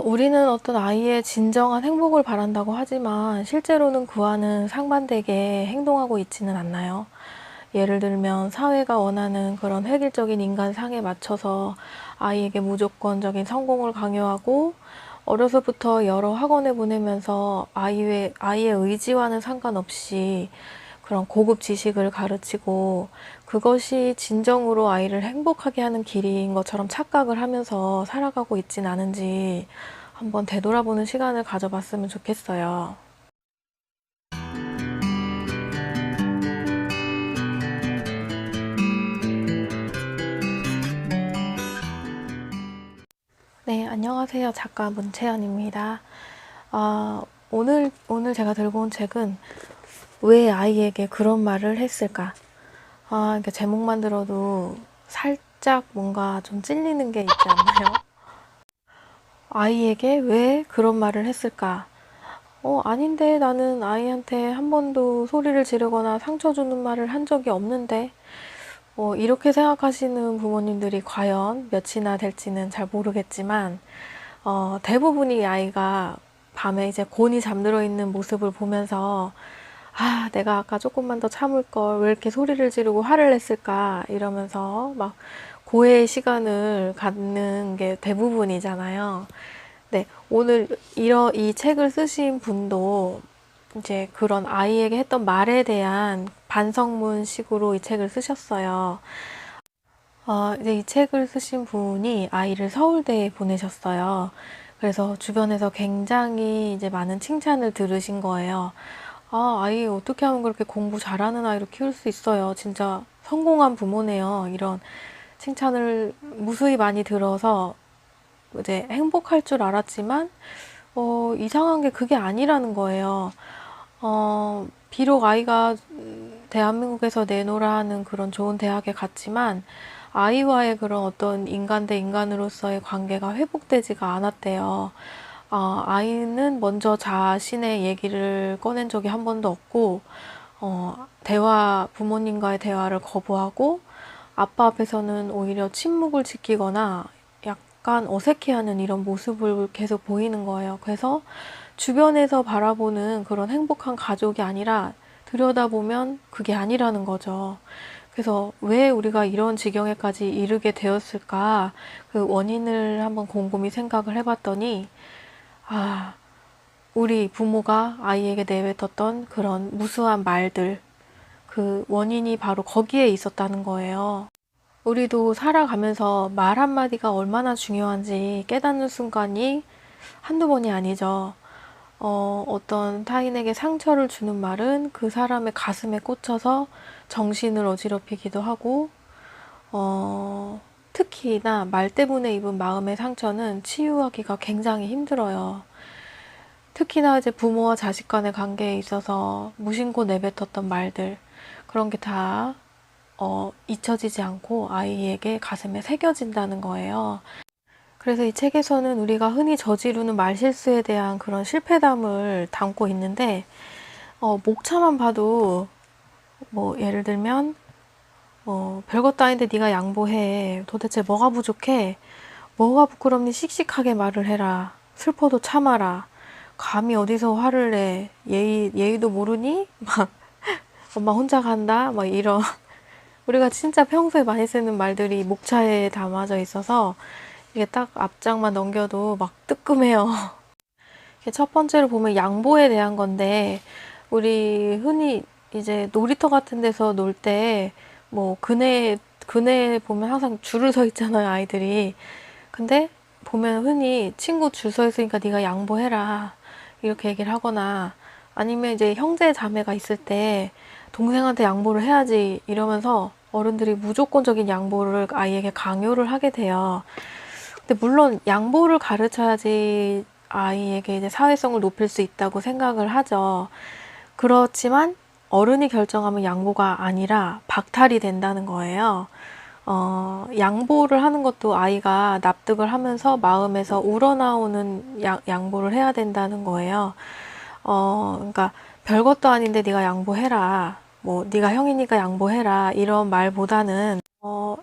우리는 어떤 아이의 진정한 행복을 바란다고 하지만 실제로는 그와는 상반되게 행동하고 있지는 않나요? 예를 들면 사회가 원하는 그런 획일적인 인간상에 맞춰서 아이에게 무조건적인 성공을 강요하고 어려서부터 여러 학원에 보내면서 아이의 의지와는 상관없이 그런 고급 지식을 가르치고 그것이 진정으로 아이를 행복하게 하는 길인 것처럼 착각을 하면서 살아가고 있진 않은지 한번 되돌아보는 시간을 가져봤으면 좋겠어요. 네, 안녕하세요. 작가 문채연입니다. 오늘 제가 들고 온 책은 왜 아이에게 그런 말을 했을까? 이렇게 제목만 들어도 살짝 뭔가 좀 찔리는 게 있지 않나요? 아이에게 왜 그런 말을 했을까? 아닌데 나는 아이한테 한 번도 소리를 지르거나 상처 주는 말을 한 적이 없는데 이렇게 생각하시는 부모님들이 과연 몇이나 될지는 잘 모르겠지만 대부분이 아이가 밤에 이제 곤히 잠들어 있는 모습을 보면서 내가 아까 조금만 더 참을 걸 왜 이렇게 소리를 지르고 화를 냈을까 이러면서 막 고해의 시간을 갖는 게 대부분이잖아요. 네, 오늘 이 책을 쓰신 분도 이제 그런 아이에게 했던 말에 대한 반성문식으로 이 책을 쓰셨어요. 이제 이 책을 쓰신 분이 아이를 서울대에 보내셨어요. 그래서 주변에서 굉장히 이제 많은 칭찬을 들으신 거예요. 아이 어떻게 하면 그렇게 공부 잘하는 아이로 키울 수 있어요. 진짜 성공한 부모네요. 이런 칭찬을 무수히 많이 들어서 이제 행복할 줄 알았지만, 이상한 게 그게 아니라는 거예요. 비록 아이가 대한민국에서 내노라 하는 그런 좋은 대학에 갔지만, 아이와의 그런 어떤 인간 대 인간으로서의 관계가 회복되지가 않았대요. 아이는 먼저 자신의 얘기를 꺼낸 적이 한 번도 없고, 부모님과의 대화를 거부하고, 아빠 앞에서는 오히려 침묵을 지키거나 약간 어색해하는 이런 모습을 계속 보이는 거예요. 그래서 주변에서 바라보는 그런 행복한 가족이 아니라 들여다보면 그게 아니라는 거죠. 그래서 왜 우리가 이런 지경에까지 이르게 되었을까? 그 원인을 한번 곰곰이 생각을 해봤더니, 아, 우리 부모가 아이에게 내뱉었던 그런 무수한 말들, 그 원인이 바로 거기에 있었다는 거예요. 우리도 살아가면서 말 한마디가 얼마나 중요한지 깨닫는 순간이 한두 번이 아니죠. 어떤 타인에게 상처를 주는 말은 그 사람의 가슴에 꽂혀서 정신을 어지럽히기도 하고, 특히나 말 때문에 입은 마음의 상처는 치유하기가 굉장히 힘들어요. 특히나 이제 부모와 자식 간의 관계에 있어서 무심코 내뱉었던 말들, 그런 게 다 잊혀지지 않고 아이에게 가슴에 새겨진다는 거예요. 그래서 이 책에서는 우리가 흔히 저지르는 말실수에 대한 그런 실패담을 담고 있는데, 목차만 봐도, 예를 들면, 별것도 아닌데 네가 양보해. 도대체 뭐가 부족해? 뭐가 부끄럽니? 씩씩하게 말을 해라. 슬퍼도 참아라. 감히 어디서 화를 내? 예의도 모르니? 막, 엄마 혼자 간다? 막 이런. 우리가 진짜 평소에 많이 쓰는 말들이 목차에 담아져 있어서 이게 딱 앞장만 넘겨도 막 뜨끔해요. 첫 번째로 보면 양보에 대한 건데, 우리 흔히 이제 놀이터 같은 데서 놀 때, 그네 보면 항상 줄을 서 있잖아요, 아이들이. 근데 보면 흔히 친구 줄 서 있으니까 네가 양보해라. 이렇게 얘기를 하거나, 아니면 이제 형제 자매가 있을 때 동생한테 양보를 해야지 이러면서 어른들이 무조건적인 양보를 아이에게 강요를 하게 돼요. 근데 물론 양보를 가르쳐야지 아이에게 이제 사회성을 높일 수 있다고 생각을 하죠. 그렇지만 어른이 결정하면 양보가 아니라 박탈이 된다는 거예요. 양보를 하는 것도 아이가 납득을 하면서 마음에서 우러나오는 양보를 해야 된다는 거예요. 그러니까 별것도 아닌데 네가 양보해라. 네가 형이니까 양보해라. 이런 말보다는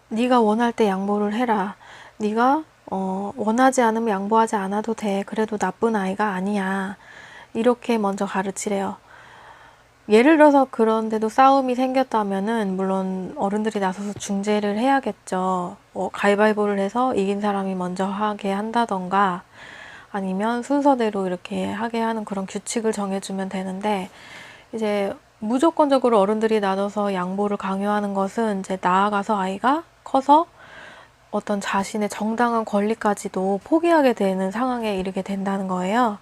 네가 원할 때 양보를 해라. 네가 원하지 않으면 양보하지 않아도 돼. 그래도 나쁜 아이가 아니야. 이렇게 먼저 가르치래요. 예를 들어서 그런데도 싸움이 생겼다면은 물론 어른들이 나서서 중재를 해야겠죠. 가위바위보를 해서 이긴 사람이 먼저 하게 한다던가 아니면 순서대로 이렇게 하게 하는 그런 규칙을 정해주면 되는데, 이제 무조건적으로 어른들이 나눠서 양보를 강요하는 것은 이제 나아가서 아이가 커서 어떤 자신의 정당한 권리까지도 포기하게 되는 상황에 이르게 된다는 거예요.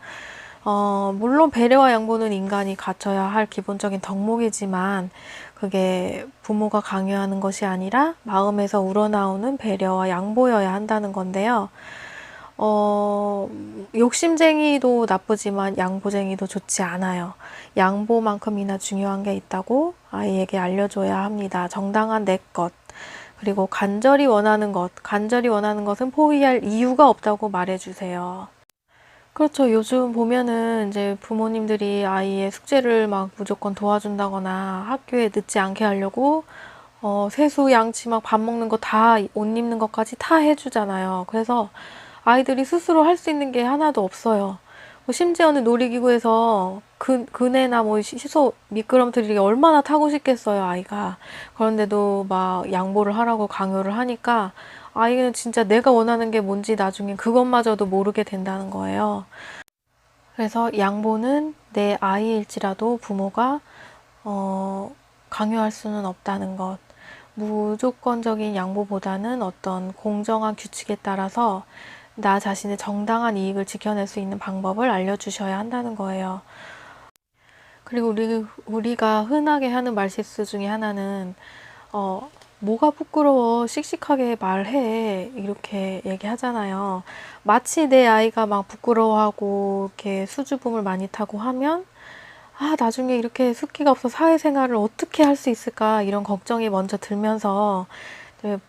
물론 배려와 양보는 인간이 갖춰야 할 기본적인 덕목이지만 그게 부모가 강요하는 것이 아니라 마음에서 우러나오는 배려와 양보여야 한다는 건데요. 욕심쟁이도 나쁘지만 양보쟁이도 좋지 않아요. 양보만큼이나 중요한 게 있다고 아이에게 알려줘야 합니다. 정당한 내 것, 그리고 간절히 원하는 것, 간절히 원하는 것은 포기할 이유가 없다고 말해주세요. 그렇죠. 요즘 보면은 이제 부모님들이 아이의 숙제를 막 무조건 도와준다거나 학교에 늦지 않게 하려고 세수, 양치, 막 밥 먹는 거 다, 옷 입는 것까지 다 해주잖아요. 그래서 아이들이 스스로 할 수 있는 게 하나도 없어요. 심지어는 놀이기구에서 그네나 뭐 시소 미끄럼틀이 얼마나 타고 싶겠어요, 아이가. 그런데도 막 양보를 하라고 강요를 하니까 아이는 진짜 내가 원하는 게 뭔지 나중에 그것마저도 모르게 된다는 거예요. 그래서 양보는 내 아이일지라도 부모가 강요할 수는 없다는 것. 무조건적인 양보보다는 어떤 공정한 규칙에 따라서 나 자신의 정당한 이익을 지켜낼 수 있는 방법을 알려주셔야 한다는 거예요. 그리고 우리가 흔하게 하는 말실수 중에 하나는 뭐가 부끄러워, 씩씩하게 말해, 이렇게 얘기하잖아요. 마치 내 아이가 막 부끄러워하고 이렇게 수줍음을 많이 타고 하면 나중에 이렇게 숫기가 없어 사회생활을 어떻게 할 수 있을까, 이런 걱정이 먼저 들면서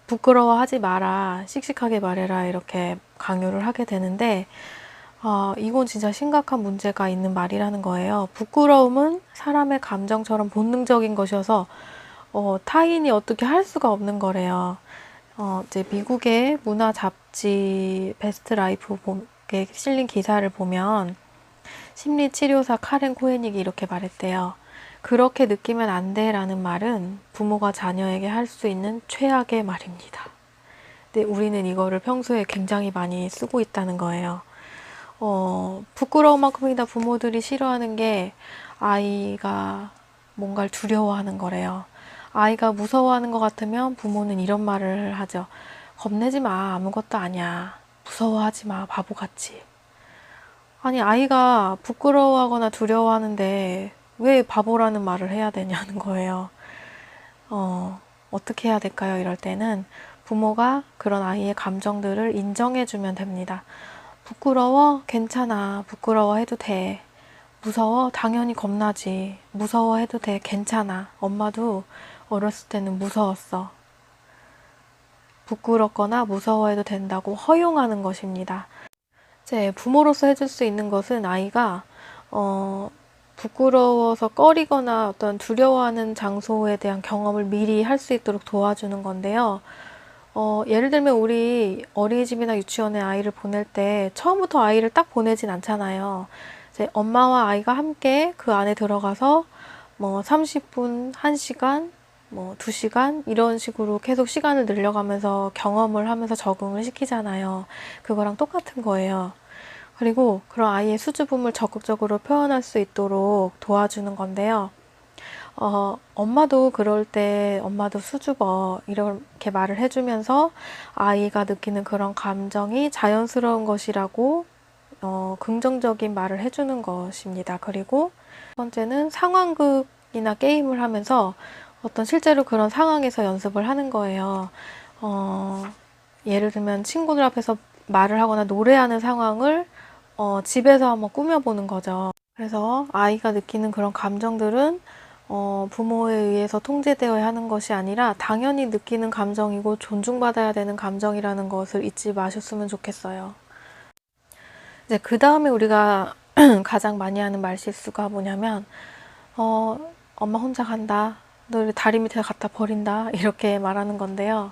부끄러워하지 마라, 씩씩하게 말해라, 이렇게 강요를 하게 되는데, 이건 진짜 심각한 문제가 있는 말이라는 거예요. 부끄러움은 사람의 감정처럼 본능적인 것이어서 타인이 어떻게 할 수가 없는 거래요. 이제 미국의 문화 잡지 베스트 라이프에 실린 기사를 보면 심리치료사 카렌 코에닉이 이렇게 말했대요. 그렇게 느끼면 안 돼 라는 말은 부모가 자녀에게 할 수 있는 최악의 말입니다. 근데 우리는 이거를 평소에 굉장히 많이 쓰고 있다는 거예요. 부끄러운 만큼이나 부모들이 싫어하는 게 아이가 뭔가를 두려워하는 거래요. 아이가 무서워하는 것 같으면 부모는 이런 말을 하죠. 겁내지 마. 아무것도 아니야. 무서워하지 마. 바보같이. 아니, 아이가 부끄러워하거나 두려워하는데 왜 바보라는 말을 해야 되냐는 거예요. 어떻게 해야 될까요? 이럴 때는 부모가 그런 아이의 감정들을 인정해주면 됩니다. 부끄러워? 괜찮아. 부끄러워해도 돼. 무서워? 당연히 겁나지. 무서워해도 돼. 괜찮아. 엄마도 어렸을 때는 무서웠어. 부끄럽거나 무서워해도 된다고 허용하는 것입니다. 이제 부모로서 해줄 수 있는 것은 아이가 부끄러워서 꺼리거나 어떤 두려워하는 장소에 대한 경험을 미리 할 수 있도록 도와주는 건데요. 예를 들면 우리 어린이집이나 유치원에 아이를 보낼 때 처음부터 아이를 딱 보내진 않잖아요. 이제 엄마와 아이가 함께 그 안에 들어가서 뭐 30분, 1시간, 뭐 2시간 이런 식으로 계속 시간을 늘려가면서 경험을 하면서 적응을 시키잖아요. 그거랑 똑같은 거예요. 그리고 그런 아이의 수줍음을 적극적으로 표현할 수 있도록 도와주는 건데요. 엄마도 그럴 때 엄마도 수줍어 이렇게 말을 해주면서 아이가 느끼는 그런 감정이 자연스러운 것이라고 긍정적인 말을 해주는 것입니다. 그리고 첫 번째는 상황극이나 게임을 하면서 어떤 실제로 그런 상황에서 연습을 하는 거예요. 예를 들면 친구들 앞에서 말을 하거나 노래하는 상황을 집에서 한번 꾸며보는 거죠. 그래서 아이가 느끼는 그런 감정들은 부모에 의해서 통제되어야 하는 것이 아니라 당연히 느끼는 감정이고 존중받아야 되는 감정이라는 것을 잊지 마셨으면 좋겠어요. 이제 그 다음에 우리가 가장 많이 하는 말실수가 뭐냐면 엄마 혼자 간다. 너 다리 밑에 갖다 버린다. 이렇게 말하는 건데요.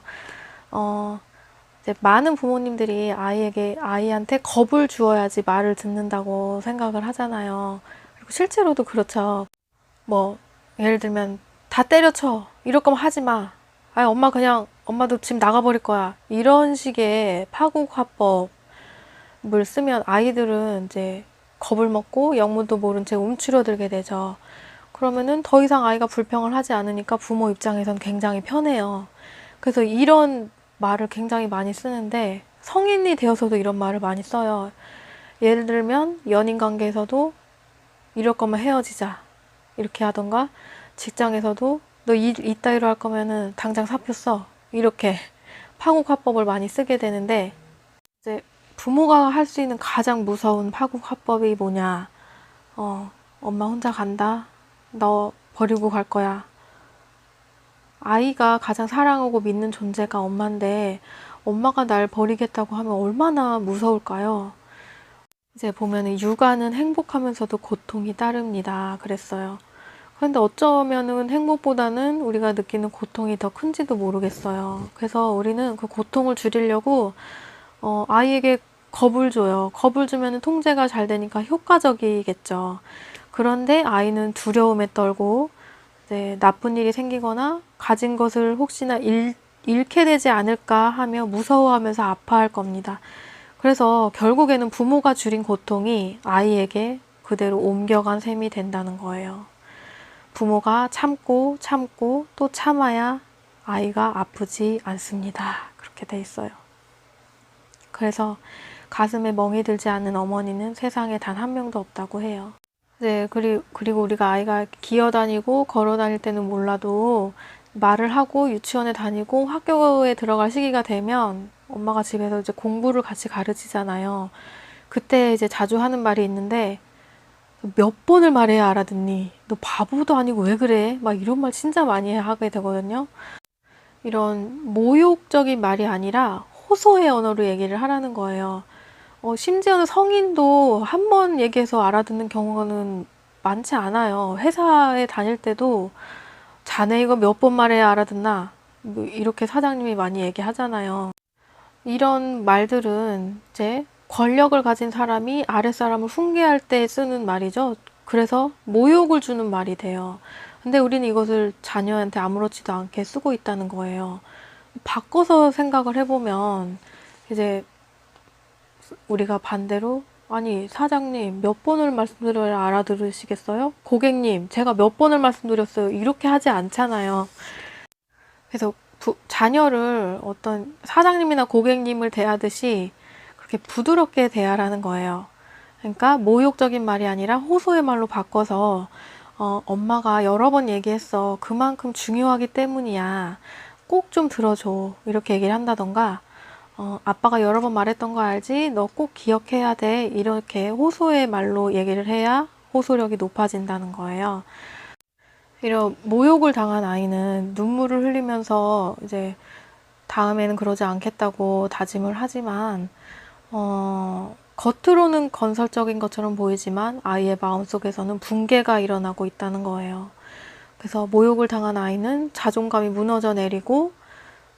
이제 많은 부모님들이 아이한테 겁을 주어야지 말을 듣는다고 생각을 하잖아요. 그리고 실제로도 그렇죠. 뭐, 예를 들면, 다 때려쳐. 이럴 거면 하지 마. 아니, 엄마도 지금 나가버릴 거야. 이런 식의 파국화법을 쓰면 아이들은 이제 겁을 먹고 영문도 모른 채 움츠러들게 되죠. 그러면은 더 이상 아이가 불평을 하지 않으니까 부모 입장에선 굉장히 편해요. 그래서 이런 말을 굉장히 많이 쓰는데 성인이 되어서도 이런 말을 많이 써요. 예를 들면 연인 관계에서도 이럴 거면 헤어지자 이렇게 하던가 직장에서도 너 이따위로 할 거면은 당장 사표 써 이렇게 파국화법을 많이 쓰게 되는데 이제 부모가 할 수 있는 가장 무서운 파국화법이 뭐냐? 엄마 혼자 간다. 너 버리고 갈 거야. 아이가 가장 사랑하고 믿는 존재가 엄마인데 엄마가 날 버리겠다고 하면 얼마나 무서울까요? 이제 보면은 육아는 행복하면서도 고통이 따릅니다. 그랬어요. 그런데 어쩌면은 행복보다는 우리가 느끼는 고통이 더 큰지도 모르겠어요. 그래서 우리는 그 고통을 줄이려고 아이에게 겁을 줘요. 겁을 주면은 통제가 잘 되니까 효과적이겠죠. 그런데 아이는 두려움에 떨고 이제 나쁜 일이 생기거나 가진 것을 혹시나 잃게 되지 않을까 하며 무서워하면서 아파할 겁니다. 그래서 결국에는 부모가 줄인 고통이 아이에게 그대로 옮겨간 셈이 된다는 거예요. 부모가 참고 참고 또 참아야 아이가 아프지 않습니다. 그렇게 돼 있어요. 그래서 가슴에 멍이 들지 않는 어머니는 세상에 단 한 명도 없다고 해요. 네, 그리고 우리가 아이가 기어다니고 걸어다닐 때는 몰라도 말을 하고 유치원에 다니고 학교에 들어갈 시기가 되면 엄마가 집에서 이제 공부를 같이 가르치잖아요. 그때 이제 자주 하는 말이 있는데 몇 번을 말해야 알아듣니? 너 바보도 아니고 왜 그래? 막 이런 말 진짜 많이 하게 되거든요. 이런 모욕적인 말이 아니라 호소의 언어로 얘기를 하라는 거예요. 심지어는 성인도 한 번 얘기해서 알아듣는 경우는 많지 않아요. 회사에 다닐 때도 자네 이거 몇 번 말해야 알아듣나? 뭐 이렇게 사장님이 많이 얘기하잖아요. 이런 말들은 이제 권력을 가진 사람이 아랫사람을 훈계할 때 쓰는 말이죠. 그래서 모욕을 주는 말이 돼요. 근데 우리는 이것을 자녀한테 아무렇지도 않게 쓰고 있다는 거예요. 바꿔서 생각을 해보면 이제 우리가 반대로 아니 사장님 몇 번을 말씀드려야 알아들으시겠어요? 고객님 제가 몇 번을 말씀드렸어요. 이렇게 하지 않잖아요. 그래서 자녀를 어떤 사장님이나 고객님을 대하듯이 그렇게 부드럽게 대하라는 거예요. 그러니까 모욕적인 말이 아니라 호소의 말로 바꿔서 엄마가 여러 번 얘기했어. 그만큼 중요하기 때문이야. 꼭 좀 들어줘. 이렇게 얘기를 한다던가 아빠가 여러 번 말했던 거 알지? 너 꼭 기억해야 돼. 이렇게 호소의 말로 얘기를 해야 호소력이 높아진다는 거예요. 이런 모욕을 당한 아이는 눈물을 흘리면서 이제 다음에는 그러지 않겠다고 다짐을 하지만, 겉으로는 건설적인 것처럼 보이지만 아이의 마음속에서는 붕괴가 일어나고 있다는 거예요. 그래서 모욕을 당한 아이는 자존감이 무너져 내리고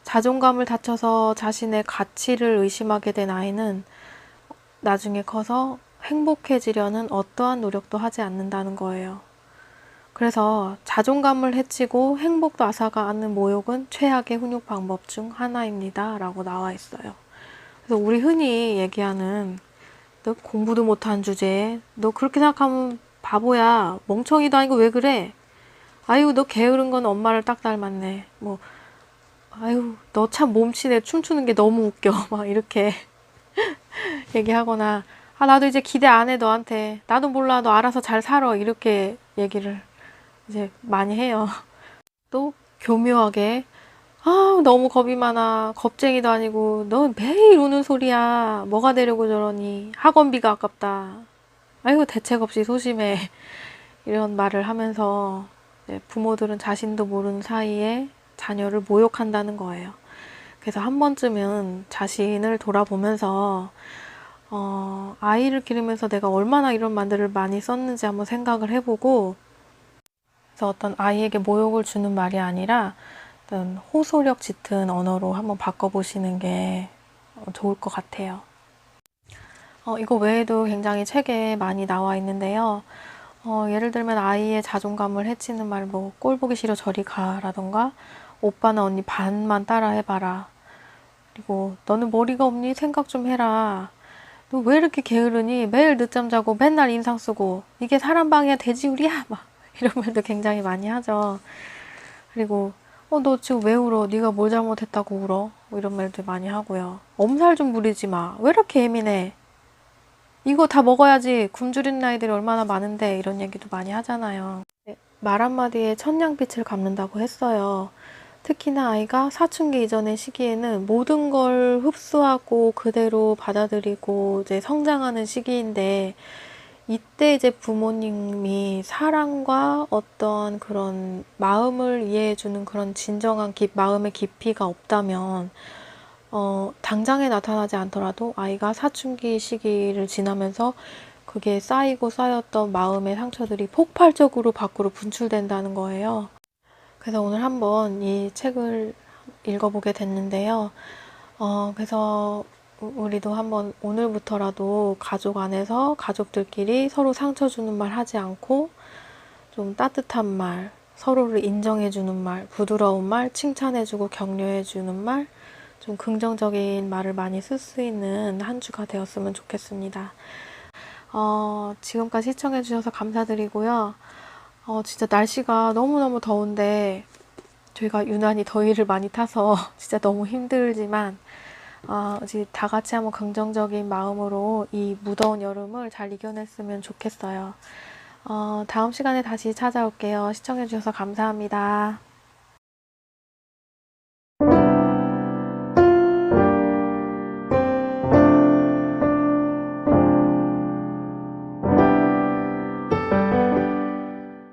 자존감을 다쳐서 자신의 가치를 의심하게 된 아이는 나중에 커서 행복해지려는 어떠한 노력도 하지 않는다는 거예요. 그래서 자존감을 해치고 행복도 앗아가 않는 모욕은 최악의 훈육 방법 중 하나입니다. 라고 나와 있어요. 그래서 우리 흔히 얘기하는 너 공부도 못한 주제에 너 그렇게 생각하면 바보야. 멍청이도 아니고 왜 그래? 아유 너 게으른 건 엄마를 딱 닮았네. 뭐 아유 너 참 몸치네. 춤추는 게 너무 웃겨. 막 이렇게 얘기하거나 나도 이제 기대 안 해 너한테. 나도 몰라 너 알아서 잘 살아. 이렇게 얘기를 이제 많이 해요. 또 교묘하게 너무 겁이 많아. 겁쟁이도 아니고 넌 매일 우는 소리야. 뭐가 되려고 저러니. 학원비가 아깝다. 아이고 대책 없이 소심해. 이런 말을 하면서 부모들은 자신도 모르는 사이에 자녀를 모욕한다는 거예요. 그래서 한 번쯤은 자신을 돌아보면서 아이를 기르면서 내가 얼마나 이런 말들을 많이 썼는지 한번 생각을 해보고, 그래서 어떤 아이에게 모욕을 주는 말이 아니라 어떤 호소력 짙은 언어로 한번 바꿔보시는 게 좋을 것 같아요. 이거 외에도 굉장히 책에 많이 나와 있는데요. 예를 들면 아이의 자존감을 해치는 말, 뭐 꼴 보기 싫어 저리 가라던가, 오빠나 언니 반만 따라 해봐라. 그리고 너는 머리가 없니? 생각 좀 해라. 너 왜 이렇게 게으르니? 매일 늦잠 자고 맨날 인상 쓰고 이게 사람 방해야 돼지우리야? 막 이런 말도 굉장히 많이 하죠. 그리고 너 지금 왜 울어? 네가 뭘 잘못했다고 울어? 뭐 이런 말도 많이 하고요. 엄살 좀 부리지 마. 왜 이렇게 예민해? 이거 다 먹어야지. 굶주린 아이들이 얼마나 많은데 이런 얘기도 많이 하잖아요. 말 한마디에 천냥빛을 갚는다고 했어요. 특히나 아이가 사춘기 이전의 시기에는 모든 걸 흡수하고 그대로 받아들이고 이제 성장하는 시기인데, 이때 이제 부모님이 사랑과 어떤 그런 마음을 이해해주는 그런 진정한 마음의 깊이가 없다면, 당장에 나타나지 않더라도 아이가 사춘기 시기를 지나면서 그게 쌓이고 쌓였던 마음의 상처들이 폭발적으로 밖으로 분출된다는 거예요. 그래서 오늘 한번 이 책을 읽어보게 됐는데요. 그래서 우리도 한번 오늘부터라도 가족 안에서 가족들끼리 서로 상처 주는 말 하지 않고 좀 따뜻한 말, 서로를 인정해주는 말, 부드러운 말, 칭찬해주고 격려해주는 말, 좀 긍정적인 말을 많이 쓸 수 있는 한 주가 되었으면 좋겠습니다. 지금까지 시청해주셔서 감사드리고요. 진짜 날씨가 너무너무 더운데 저희가 유난히 더위를 많이 타서 진짜 너무 힘들지만 이제 다 같이 한번 긍정적인 마음으로 이 무더운 여름을 잘 이겨냈으면 좋겠어요. 다음 시간에 다시 찾아올게요. 시청해주셔서 감사합니다.